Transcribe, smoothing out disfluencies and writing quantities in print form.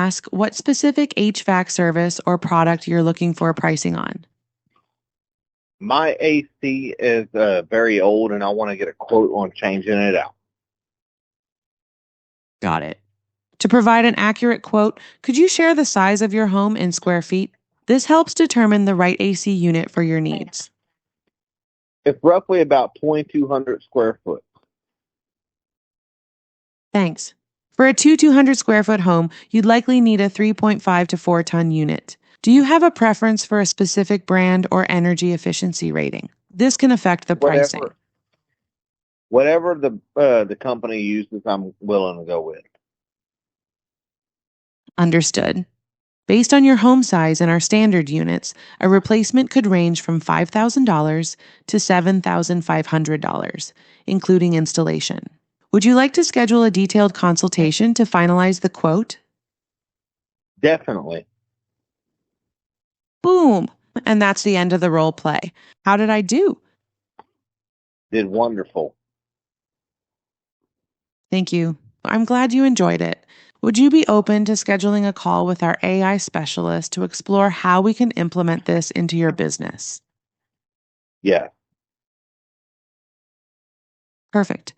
ask what specific HVAC service or product you're looking for pricing on? My AC is very old, and I want to get a quote on changing it out. Got it. To provide an accurate quote, could you share the size of your home in square feet? This helps determine the right AC unit for your needs. It's roughly about 2,200 square foot. Thanks. For a 200 square foot home, you'd likely need a 3.5 to 4 ton unit. Do you have a preference for a specific brand or energy efficiency rating? This can affect the pricing. Whatever the company uses, I'm willing to go with. Understood. Based on your home size and our standard units, a replacement could range from $5,000 to $7,500, including installation. Would you like to schedule a detailed consultation to finalize the quote? Definitely. Boom! And that's the end of the role play. How did I do? Did wonderful. Thank you. I'm glad you enjoyed it. Would you be open to scheduling a call with our AI specialist to explore how we can implement this into your business? Yeah. Perfect.